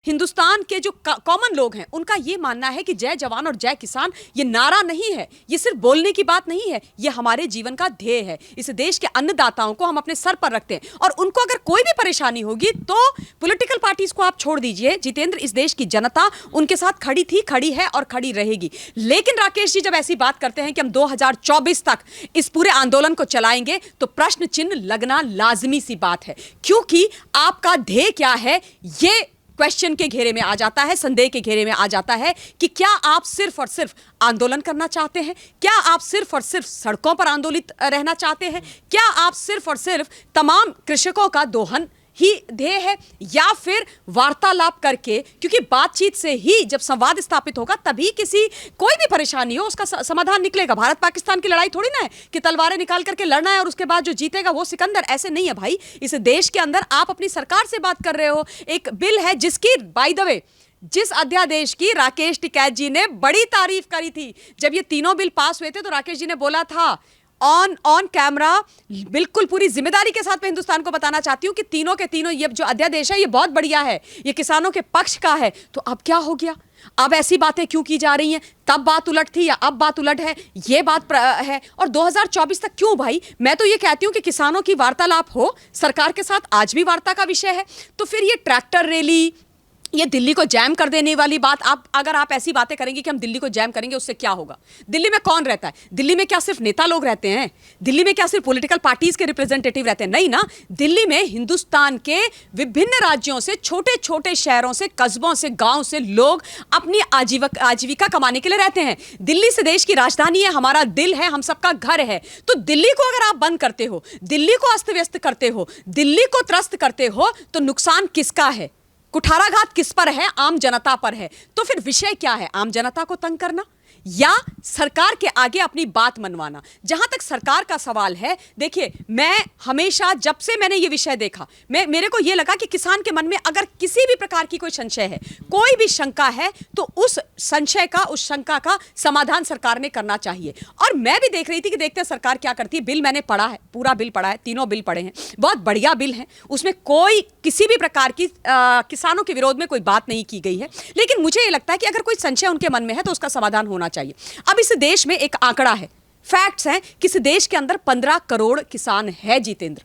हिंदुस्तान के जो कॉमन लोग हैं उनका ये मानना है कि जय जवान और जय किसान ये नारा नहीं है, ये सिर्फ बोलने की बात नहीं है, ये हमारे जीवन का ध्येय है। इस देश के अन्नदाताओं को हम अपने सर पर रखते हैं और उनको अगर कोई भी परेशानी होगी तो पॉलिटिकल पार्टीज को आप छोड़ दीजिए, जितेंद्र, इस देश की जनता उनके साथ खड़ी थी, खड़ी है और खड़ी रहेगी। लेकिन राकेश जी जब ऐसी बात करते हैं कि हम 2024 तक इस पूरे आंदोलन को चलाएंगे तो प्रश्न चिन्ह लगना लाजमी सी बात है, क्योंकि आपका ध्येय क्या है ये क्वेश्चन के घेरे में आ जाता है, संदेह के घेरे में आ जाता है कि क्या आप सिर्फ और सिर्फ आंदोलन करना चाहते हैं, क्या आप सिर्फ और सिर्फ सड़कों पर आंदोलित रहना चाहते हैं, क्या आप सिर्फ और सिर्फ तमाम कृषकों का दोहन ही ध्येय है, या फिर वार्तालाप करके, क्योंकि बातचीत से ही जब संवाद स्थापित होगा तभी किसी कोई भी परेशानी हो उसका समाधान निकलेगा। भारत पाकिस्तान की लड़ाई थोड़ी ना है कि तलवारें निकाल करके लड़ना है और उसके बाद जो जीतेगा वो सिकंदर, ऐसे नहीं है भाई। इस देश के अंदर आप अपनी सरकार से बात कर रहे हो, एक बिल है जिसकी बाय द वे जिस अध्यादेश की राकेश टिकैत जी ने बड़ी तारीफ करी थी, जब ये तीनों बिल पास हुए थे तो राकेश जी ने बोला था ऑन कैमरा, बिल्कुल पूरी जिम्मेदारी के साथ मैं हिंदुस्तान को बताना चाहती हूं कि तीनों के तीनों ये जो अध्यादेश है ये बहुत बढ़िया है, ये किसानों के पक्ष का है। तो अब क्या हो गया, अब ऐसी बातें क्यों की जा रही हैं? तब बात उलट थी या अब बात उलट है, ये बात है। और 2024 तक क्यों भाई? मैं तो ये कहती हूं कि किसानों की वार्तालाप हो सरकार के साथ, आज भी वार्ता का विषय है। तो फिर ये ट्रैक्टर रैली, ये दिल्ली को जैम कर देने वाली बात, अगर आप ऐसी बातें करेंगे कि हम दिल्ली को जैम करेंगे, उससे क्या होगा? दिल्ली में कौन रहता है? दिल्ली में क्या सिर्फ नेता लोग रहते हैं? दिल्ली में क्या सिर्फ पॉलिटिकल पार्टीज के रिप्रेजेंटेटिव रहते हैं? नहीं ना, दिल्ली में हिंदुस्तान के विभिन्न राज्यों से, छोटे छोटे शहरों से, कस्बों से, गांव से लोग अपनी आजीविका कमाने के लिए रहते हैं। दिल्ली से देश की राजधानी है, हमारा दिल है, हम सबका घर है। तो दिल्ली को अगर आप बंद करते हो, दिल्ली को अस्त व्यस्त करते हो, दिल्ली को त्रस्त करते हो, तो नुकसान किसका है? कुठाराघात किस पर है? आम जनता पर है। तो फिर विषय क्या है? आम जनता को तंग करना या सरकार के आगे अपनी बात मनवाना? जहां तक सरकार का सवाल है, देखिए, मैं हमेशा जब से मैंने ये विषय देखा, मेरे को ये लगा कि किसान के मन में अगर किसी भी प्रकार की कोई संशय है, कोई भी शंका है, तो उस संशय का, उस शंका का समाधान सरकार ने करना चाहिए। और मैं भी देख रही थी कि देखते हैं सरकार क्या करती है। बिल मैंने पढ़ा है, पूरा बिल पढ़ा है, तीनों बिल पढ़े हैं, बहुत बढ़िया बिल है, उसमें कोई किसी भी प्रकार की किसानों के विरोध में कोई बात नहीं की गई है। लेकिन मुझे ये लगता है कि अगर कोई संशय उनके मन में है तो उसका समाधान होना चाहिए। अब इस देश में एक आंकड़ा है, फैक्ट्स हैं कि इस देश के अंदर 15 करोड़ किसान है, जितेंद्र,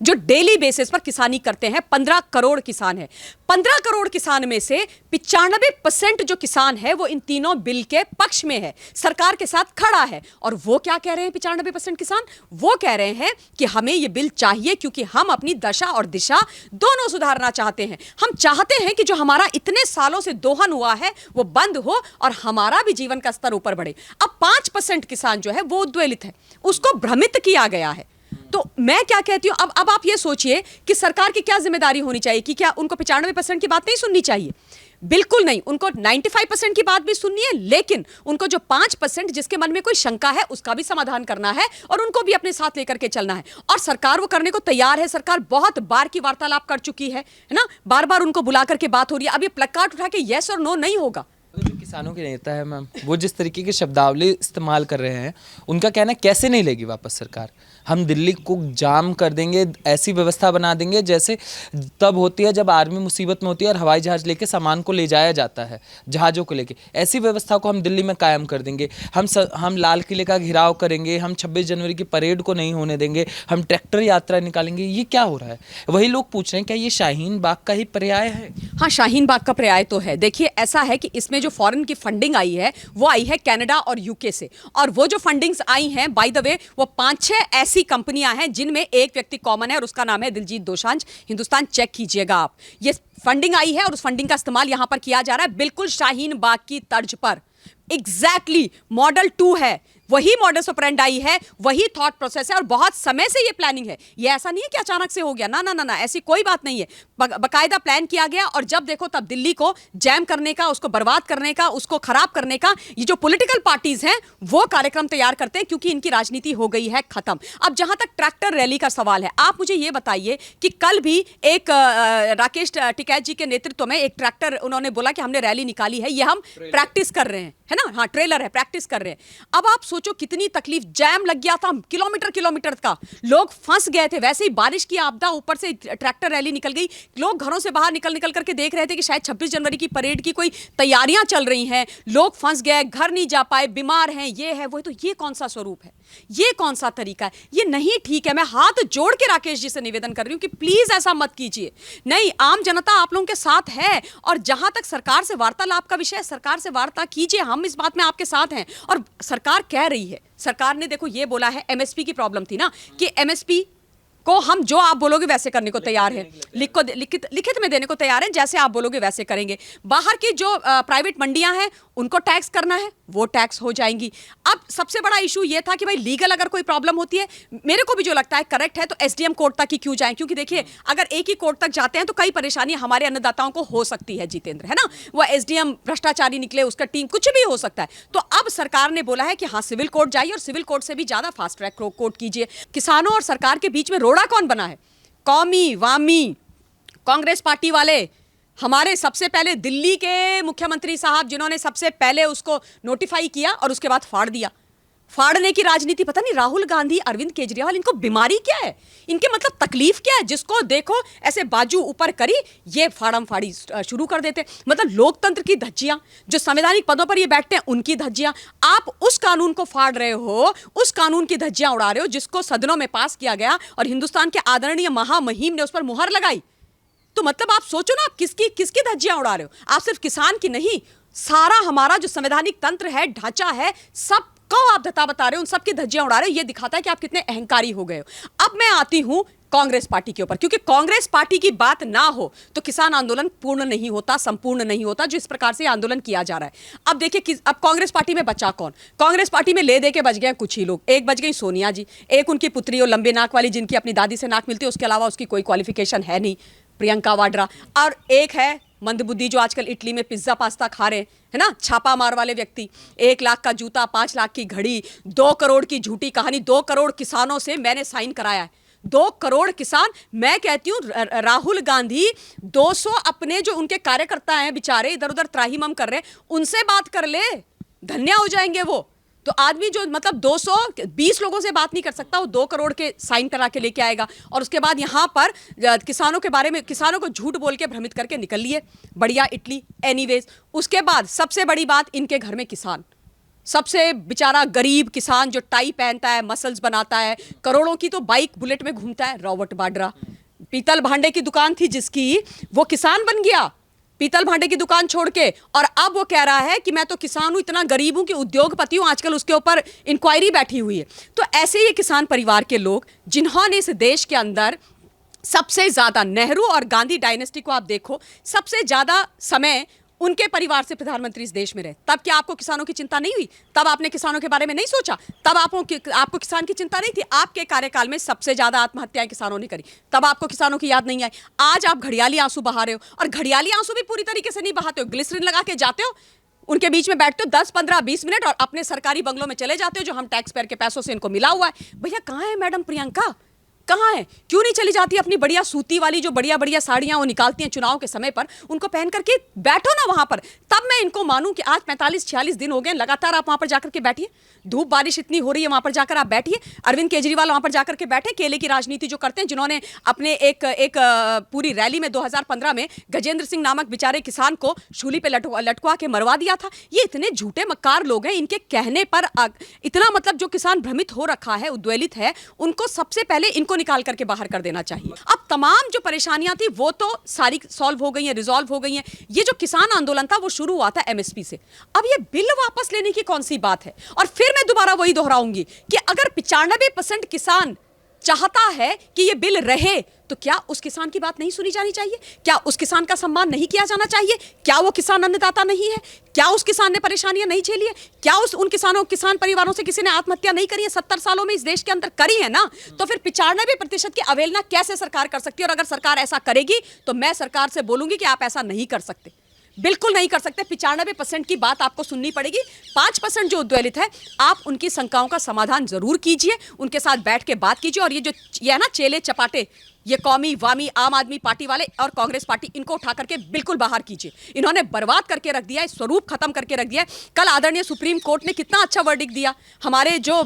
जो डेली बेसिस पर किसानी करते हैं। 15 करोड़ किसान है। 15 करोड़ किसान में से 95% जो किसान है वो इन तीनों बिल के पक्ष में है, सरकार के साथ खड़ा है। और वो क्या कह रहे हैं 95% किसान? वो कह रहे हैं कि हमें ये बिल चाहिए क्योंकि हम अपनी दशा और दिशा दोनों सुधारना चाहते हैं। हम चाहते हैं कि जो हमारा इतने सालों से दोहन हुआ है वो बंद हो और हमारा भी जीवन का स्तर ऊपर बढ़े। अब 5% किसान जो है वो उद्वेलित है, उसको भ्रमित किया गया है। तो मैं क्या कहती हूं, अब आप ये सोचिए कि सरकार की क्या जिम्मेदारी होनी चाहिए कि क्या उनको 95% की बात नहीं सुननी चाहिए? बिल्कुल नहीं, उनको 95% की बात भी सुननी है, लेकिन उनको जो 5% जिसके मन में कोई शंका है उसका भी समाधान करना है और उनको भी अपने साथ लेकर के चलना है। और सरकार वो करने को तैयार है। सरकार बहुत बार की वार्तालाप कर चुकी है ना, बार बार उनको बुला करके बात हो रही है। अब ये प्लकार्ड उठा के यस और नो नहीं होगा। जो किसानों के नेता है मैम, वो जिस तरीके की शब्दावली इस्तेमाल कर रहे हैं, उनका कहना है कैसे नहीं लेगी वापस सरकार? हम दिल्ली को जाम कर देंगे, ऐसी व्यवस्था बना देंगे जैसे तब होती है जब आर्मी मुसीबत में होती है और हवाई जहाज लेके सामान को ले जाया जाता है, जहाज़ों को लेके। ऐसी व्यवस्था को हम दिल्ली में कायम कर देंगे। हम लाल किले का घेराव करेंगे, हम 26 जनवरी की परेड को नहीं होने देंगे, हम ट्रैक्टर यात्रा निकालेंगे। ये क्या हो रहा है? वही लोग पूछ रहे हैं क्या ये शाहीन बाग का ही पर्याय है? हाँ, शाहीन बाग का पर्याय तो है। देखिए, ऐसा है कि इसमें जो फॉरेन की फंडिंग आई है वो आई है कनाडा और यूके से, और वो जो फंडिंग्स आई हैं बाय द वे वो 5-6 ऐसी कंपनियां हैं जिनमें एक व्यक्ति कॉमन है और उसका नाम है दिलजीत दोसांझ। हिंदुस्तान चेक कीजिएगा आप, ये फंडिंग आई है और उस फंडिंग का इस्तेमाल यहां पर किया जा रहा है बिल्कुल शाहीन बाग की तर्ज पर। एग्जैक्टली मॉडल 2 है, वही मॉडस ऑपरेंडी है, वही थॉट प्रोसेस है और बहुत समय से ये प्लानिंग है। ये ऐसा नहीं है कि अचानक से हो गया, ना ना ना ना, ऐसी कोई बात नहीं है। बकायदा प्लान किया गया और जब देखो तब दिल्ली को जैम करने का, उसको बर्बाद करने का, उसको खराब करने का ये जो पॉलिटिकल पार्टीज हैं वो कार्यक्रम तैयार करते हैं क्योंकि इनकी राजनीति हो गई है खत्म। अब जहां तक ट्रैक्टर रैली का सवाल है, आप मुझे ये बताइए कि कल भी एक राकेश टिकैत जी के नेतृत्व में एक ट्रैक्टर, उन्होंने बोला कि हमने रैली निकाली है, ये हम प्रैक्टिस कर रहे हैं, है ना? हाँ, ट्रेलर है, प्रैक्टिस कर रहे हैं। अब आप सोचो कितनी तकलीफ, जैम लग गया था किलोमीटर किलोमीटर का, लोग फंस गए थे। वैसे ही बारिश की आपदा, ऊपर से ट्रैक्टर रैली निकल गई, लोग घरों से बाहर निकल निकल करके देख रहे थे कि शायद 26 जनवरी की परेड की कोई तैयारियां चल रही हैं, लोग फंस गए, घर नहीं जा पाए, बीमार हैं, ये है वो। तो ये कौन सा स्वरूप है, ये कौन सा तरीका है? ये नहीं ठीक है। मैं हाथ जोड़ के राकेश जी से निवेदन कर रही हूं कि प्लीज ऐसा मत कीजिए। नहीं, आम जनता आप लोगों के साथ है, और जहां तक सरकार से वार्तालाप का विषय है, सरकार से वार्ता कीजिए, हम इस बात में आपके साथ हैं। और सरकार कह रही है, सरकार ने देखो ये बोला है, एमएसपी की प्रॉब्लम थी ना, कि एमएसपी को हम जो आप बोलोगे वैसे करने को तैयार है, लिखित में देने को तैयार है, जैसे आप बोलोगे वैसे करेंगे। बाहर की जो प्राइवेट मंडियां हैं उनको टैक्स करना है, वो टैक्स हो जाएंगी। अब सबसे बड़ा इशू ये था कि भाई लीगल अगर कोई प्रॉब्लम होती है, मेरे को भी जो लगता है करेक्ट है, तो एसडीएम कोर्ट तक ही क्यों जाएं? क्योंकि देखिए अगर एक ही कोर्ट तक जाते हैं तो कई परेशानियां हमारे अन्नदाताओं को हो सकती है, जितेंद्र, है ना। वो एसडीएम भ्रष्टाचारी निकले, उसका टीम, कुछ भी हो सकता है। तो अब सरकार ने बोला है कि हाँ, सिविल कोर्ट जाइए, और सिविल कोर्ट से भी ज्यादा फास्ट ट्रैक कोर्ट कीजिए। किसानों और सरकार के बीच में रोड़ा कौन बना है? कौमी वामी कांग्रेस पार्टी वाले, हमारे सबसे पहले दिल्ली के मुख्यमंत्री साहब, जिन्होंने सबसे पहले उसको नोटिफाई किया और उसके बाद फाड़ दिया। फाड़ने की राजनीति, पता नहीं राहुल गांधी, अरविंद केजरीवाल, इनको बीमारी क्या है, इनके मतलब तकलीफ क्या है? जिसको देखो ऐसे बाजू ऊपर करी, ये फाड़म फाड़ी शुरू कर देते। मतलब लोकतंत्र की धज्जियां, जो संवैधानिक पदों पर ये बैठते हैं, उनकी धज्जियां। आप उस कानून को फाड़ रहे हो, उस कानून की धज्जियां उड़ा रहे हो जिसको सदनों में पास किया गया और हिंदुस्तान के आदरणीय महामहिम ने उस पर मुहर लगाई। तो मतलब आप सोचो ना, आप किसकी धज्जियां उड़ा रहे हो? आप सिर्फ किसान की नहीं, सारा हमारा जो संवैधानिक तंत्र है, ढांचा है, सब को आप धता बता रहे हो, उन सबकी धज्जियां उड़ा रहे हो। ये दिखाता है कि आप कितने अहंकारी हो गए हो। अब मैं आती हूं कांग्रेस पार्टी के ऊपर, क्योंकि कांग्रेस पार्टी की बात ना हो तो किसान आंदोलन पूर्ण नहीं होता, संपूर्ण नहीं होता, जो इस प्रकार से आंदोलन किया जा रहा है। अब देखिए, अब कांग्रेस पार्टी में बचा कौन? कांग्रेस पार्टी में ले दे के बच गए कुछ ही लोग। एक बच गई सोनिया जी, एक उनकी पुत्री, और लंबे नाक वाली, जिनकी अपनी दादी से नाक मिलती है, उसके अलावा उसकी कोई क्वालिफिकेशन है नहीं, प्रियंका वाड्रा। और एक है मंदबुद्धि, जो आजकल इटली में पिज्जा पास्ता खा रहे है ना, छापा मार वाले व्यक्ति। 1 लाख का जूता, 5 लाख की घड़ी, 2 करोड़ की झूठी कहानी। 2 करोड़ किसानों से मैंने साइन कराया है, 2 करोड़ किसान। मैं कहती हूँ राहुल गांधी 200 अपने जो उनके कार्यकर्ता हैं बेचारे, इधर उधर त्राहिमाम कर रहे हैं, उनसे बात कर ले, धन्य हो जाएंगे वो। तो आदमी जो मतलब 220 लोगों से बात नहीं कर सकता, वो 2 करोड़ के साइन करा के लेके आएगा, और उसके बाद यहां पर किसानों के बारे में, किसानों को झूठ बोल के भ्रमित करके निकल लिए, बढ़िया इटली। एनीवेज, उसके बाद सबसे बड़ी बात, इनके घर में किसान, सबसे बेचारा गरीब किसान जो टाई पहनता है, मसल्स बनाता है, करोड़ों की तो बाइक बुलेट में घूमता है, रॉबर्ट वाड्रा। पीतल भांडे की दुकान थी जिसकी, वो किसान बन गया पीतल भांडे की दुकान छोड़ के, और अब वो कह रहा है कि मैं तो किसान हूं, इतना गरीब हूं कि उद्योगपति हूं। आजकल उसके ऊपर इंक्वायरी बैठी हुई है। तो ऐसे ये किसान परिवार के लोग, जिन्होंने इस देश के अंदर सबसे ज्यादा, नेहरू और गांधी डायनेस्टी को आप देखो, सबसे ज्यादा समय उनके परिवार से प्रधानमंत्री इस देश में रहे। तब क्या आपको किसानों की चिंता नहीं हुई? तब आपने किसानों के बारे में नहीं सोचा? तब आपको किसान की चिंता नहीं थी? आपके कार्यकाल में सबसे ज्यादा आत्महत्याएं किसानों ने करी, तब आपको किसानों की याद नहीं आई। आज आप घड़ियाली आंसू बहा रहे हो, और घड़ियाली आंसू भी पूरी तरीके से नहीं बहाते हो, ग्लिसरीन लगा के जाते हो, उनके बीच में बैठते हो 10, 15, 20 मिनट, और अपने सरकारी बंगलों में चले जाते हो, जो हम टैक्स पेयर के पैसों से इनको मिला हुआ है। भैया कहाँ है मैडम प्रियंका, कहाँ है? क्यों नहीं चली जाती अपनी बढ़िया सूती वाली जो बढ़िया बढ़िया साड़ियां वो निकालती हैं चुनाव के समय पर, उनको पहन करके बैठो ना वहां पर। तब मैं इनको मानूं कि आज 45-46 दिन हो गए लगातार आप वहां पर जाकर के बैठिए, धूप बारिश इतनी हो रही है, वहां पर जाकर आप बैठिए। अरविंद केजरीवाल वहां पर जाकर के बैठे, केले की राजनीति जो करते हैं, जिन्होंने अपने एक पूरी रैली में 2015 में गजेंद्र सिंह नामक बेचारे किसान को शूली पे लटकवा के मरवा दिया था। ये इतने झूठे मक्कार लोग हैं, इनके कहने पर इतना मतलब जो किसान भ्रमित हो रखा है, उद्वेलित है, उनको सबसे पहले इनको निकाल करके बाहर कर देना चाहिए। अब तमाम जो परेशानियां थी वो तो सारी सॉल्व हो गई हैं, रिजॉल्व हो गई हैं। ये जो किसान आंदोलन था वो शुरू हुआ था एमएसपी से। अब ये बिल वापस लेने की कौन सी बात है? और फिर मैं दोबारा वही दोहराऊंगी कि अगर 95% किसान चाहता है कि ये बिल रहे, तो क्या उस किसान की बात नहीं सुनी जानी चाहिए? क्या उस किसान का सम्मान नहीं किया जाना चाहिए? क्या वो किसान अन्नदाता नहीं है? क्या उस किसान ने परेशानियां नहीं झेली है? क्या उन किसान परिवारों से किसी ने आत्महत्या नहीं करी है? 70 सालों में इस देश के अंदर करी है ना। तो फिर 95% की अवहेलना कैसे सरकार कर सकती है? और अगर सरकार ऐसा करेगी तो मैं सरकार से बोलूंगी कि आप ऐसा नहीं कर सकते। बिल्कुल नहीं कर सकते। 95% की बात आपको सुननी पड़ेगी। 5% जो उद्वेलित है, आप उनकी शंकाओं का समाधान जरूर कीजिए, उनके साथ बैठ के बात कीजिए। और ये है ना चेले चपाटे, ये कौमी वामी आम आदमी पार्टी वाले और कांग्रेस पार्टी, इनको उठा करके बिल्कुल बाहर कीजिए। इन्होंने बर्बाद करके रख दिया है, स्वरूप खत्म करके रख दिया है। कल आदरणीय सुप्रीम कोर्ट ने कितना अच्छा वर्डिक्ट दिया। हमारे जो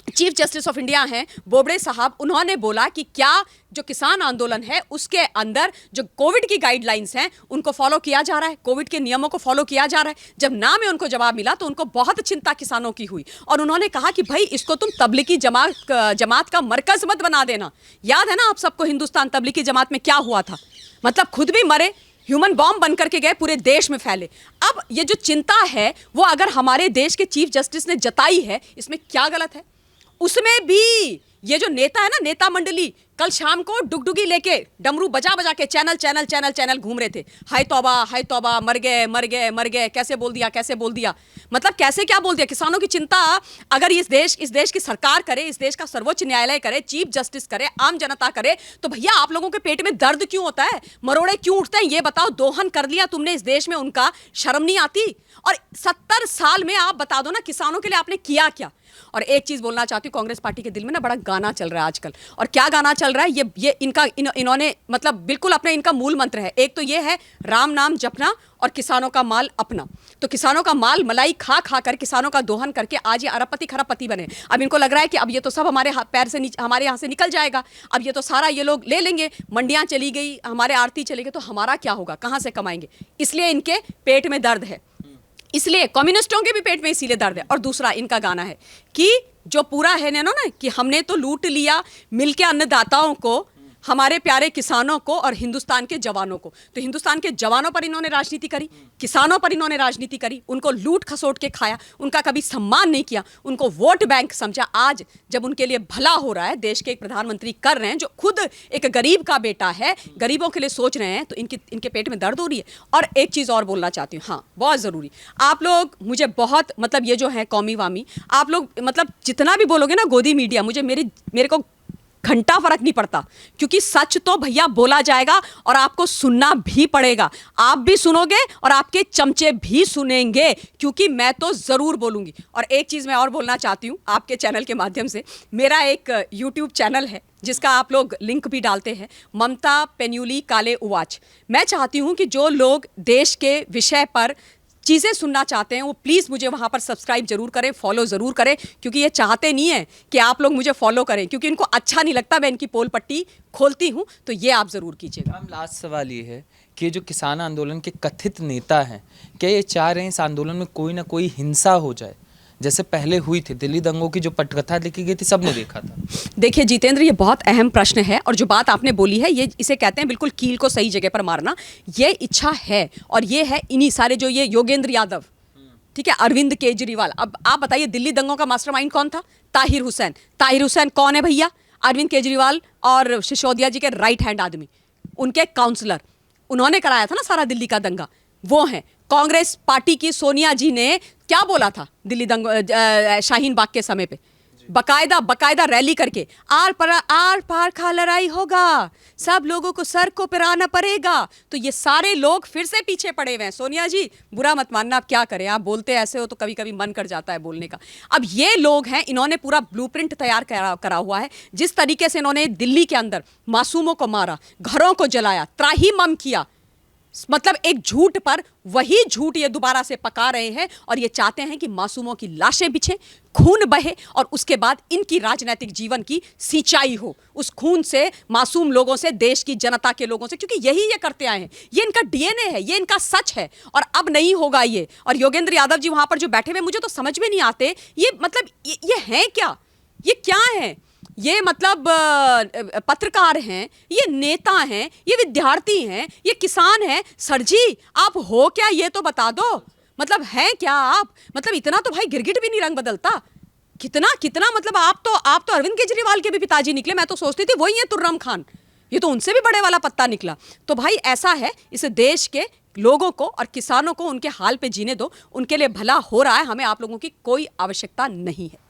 चीफ जस्टिस ऑफ इंडिया हैं बोबड़े साहब, उन्होंने बोला कि क्या जो किसान आंदोलन है उसके अंदर जो कोविड की गाइडलाइंस हैं उनको फॉलो किया जा रहा है, कोविड के नियमों को फॉलो किया जा रहा है। जब ना में उनको जवाब मिला तो उनको बहुत चिंता किसानों की हुई और उन्होंने कहा कि भाई इसको तुम तबलीगी जमात का मरकज मत बना देना। याद है ना आप सबको हिंदुस्तान तबलीगी जमात में क्या हुआ था, मतलब खुद भी मरे, ह्यूमन बॉम्ब बन करके गए, पूरे देश में फैले। अब ये जो चिंता है वो अगर हमारे देश के चीफ जस्टिस ने जताई है, इसमें क्या गलत है? उसमें भी ये जो नेता है ना, नेता मंडली, कल शाम को डुगडुगी लेके डमरू बजा बजा के चैनल घूम रहे थे। हाय तौबा, मर गए, कैसे बोल दिया, मतलब कैसे क्या बोल दिया। किसानों की चिंता अगर इस देश की सरकार करे, इस देश का सर्वोच्च न्यायालय करे, चीफ जस्टिस करे, आम जनता करे, तो भैया आप लोगों के पेट में दर्द क्यों होता है, मरोड़े क्यों उठते हैं? ये बताओ, दोहन कर लिया तुमने इस देश में, उनका शर्म नहीं आती? और 70 साल में आप बता दो ना किसानों के लिए आपने किया क्या। और एक चीज बोलना चाहती हूँ, कांग्रेस पार्टी के दिल में ना बड़ा गाना चल रहा है आजकल। और क्या गाना चल रहा है, ये इन्होंने मतलब बिल्कुल अपने, इनका मूल मंत्र है। एक तो ये है राम नाम जपना और किसानों का माल अपना। तो किसानों का माल मलाई खा खा कर, किसानों का दोहन करके आज ये अरबपति खरबपति बने। अब इनको लग रहा है कि अब ये तो सब हमारे पैर से हमारे यहाँ से निकल जाएगा, अब ये तो सारा ये लोग ले लेंगे, मंडियाँ चली गई, हमारे आरती चली गई, तो हमारा क्या होगा, कहाँ से कमाएंगे? इसलिए इनके पेट में दर्द है, इसलिए कम्युनिस्टों के भी पेट में इसीलिए दर्द है। और दूसरा इनका गाना है कि जो पूरा है ना कि हमने तो लूट लिया मिलके अन्नदाताओं को, हमारे प्यारे किसानों को और हिंदुस्तान के जवानों को। तो हिंदुस्तान के जवानों पर इन्होंने राजनीति करी, किसानों पर इन्होंने राजनीति करी, उनको लूट खसोट के खाया, उनका कभी सम्मान नहीं किया, उनको वोट बैंक समझा। आज जब उनके लिए भला हो रहा है, देश के एक प्रधानमंत्री कर रहे हैं जो खुद एक गरीब का बेटा है, गरीबों के लिए सोच रहे हैं, तो इनके पेट में दर्द हो रही है। और एक चीज़ और बोलना चाहती हूँ, हाँ बहुत ज़रूरी, आप लोग मुझे बहुत मतलब ये जो है कौमी वामी, आप लोग मतलब जितना भी बोलोगे ना गोदी मीडिया, मुझे मेरे को घंटा फर्क नहीं पड़ता, क्योंकि सच तो भैया बोला जाएगा और आपको सुनना भी पड़ेगा। आप भी सुनोगे और आपके चमचे भी सुनेंगे, क्योंकि मैं तो जरूर बोलूंगी। और एक चीज मैं और बोलना चाहती हूँ आपके चैनल के माध्यम से, मेरा एक यूट्यूब चैनल है जिसका आप लोग लिंक भी डालते हैं, ममता पेन्यूली काले उवाच। मैं चाहती हूँ कि जो लोग देश के विषय पर चीज़ें सुनना चाहते हैं वो प्लीज़ मुझे वहाँ पर सब्सक्राइब जरूर करें, फॉलो ज़रूर करें, क्योंकि ये चाहते नहीं है कि आप लोग मुझे फॉलो करें, क्योंकि इनको अच्छा नहीं लगता मैं इनकी पोल पट्टी खोलती हूँ। तो ये आप ज़रूर कीजिएगा। मैम लास्ट सवाल ये है कि जो किसान आंदोलन के कथित नेता हैं, क्या ये चाह रहे हैं इस आंदोलन में कोई ना कोई हिंसा हो जाए, जैसे पहले हुई थी दिल्ली दंगों की जो पटकथा लिखी गई थी, सबने देखा था? देखिए जितेंद्र, ये बहुत अहम प्रश्न है और जो बात आपने बोली है ये इसे कहते हैं बिल्कुल कील को सही जगह पर मारना। ये इच्छा है और ये है इन्हीं सारे जो ये योगेंद्र यादव, ठीक है, अरविंद केजरीवाल। अब आप बताइए दिल्ली दंगों का मास्टरमाइंड कौन था? ताहिर हुसैन। ताहिर हुसैन कौन है भैया? अरविंद केजरीवाल और सिसोदिया जी के राइट हैंड आदमी, उनके काउंसलर, उन्होंने कराया था ना सारा दिल्ली का दंगा, वो हैं। कांग्रेस पार्टी की सोनिया जी ने क्या बोला था दिल्ली शाहीन बाग के समय पे? बकायदा रैली करके आर पार खा लड़ाई होगा, सब लोगों को सड़कों पर आना पड़ेगा। तो ये सारे लोग फिर से पीछे पड़े हुए हैं। सोनिया जी बुरा मत मानना, आप क्या करें, आप बोलते ऐसे हो तो कभी कभी मन कर जाता है बोलने का। अब ये लोग हैं, इन्होंने पूरा ब्लूप्रिंट तैयार करा हुआ है। जिस तरीके से इन्होंने दिल्ली के अंदर मासूमों को मारा, घरों को जलाया, त्राहिमाम किया, मतलब एक झूठ पर वही झूठ ये दोबारा से पका रहे हैं और ये चाहते हैं कि मासूमों की लाशें बिछें, खून बहे और उसके बाद इनकी राजनीतिक जीवन की सिंचाई हो उस खून से, मासूम लोगों से, देश की जनता के लोगों से, क्योंकि यही ये करते आए हैं। ये इनका डीएनए है, ये इनका सच है और अब नहीं होगा ये। और योगेंद्र यादव जी वहां पर जो बैठे हुए, मुझे तो समझ में नहीं आते ये, मतलब ये हैं क्या, ये क्या है? ये मतलब पत्रकार हैं, ये नेता हैं, ये विद्यार्थी हैं, ये किसान हैं। सर जी आप हो क्या, ये तो बता दो, मतलब हैं क्या आप? मतलब इतना तो भाई गिरगिट भी नहीं रंग बदलता, कितना मतलब आप तो अरविंद केजरीवाल के भी पिताजी निकले। मैं तो सोचती थी वही है तुर्रम खान, ये तो उनसे भी बड़े वाला पत्ता निकला। तो भाई ऐसा है, इस देश के लोगों को और किसानों को उनके हाल पे जीने दो, उनके लिए भला हो रहा है, हमें आप लोगों की कोई आवश्यकता नहीं है।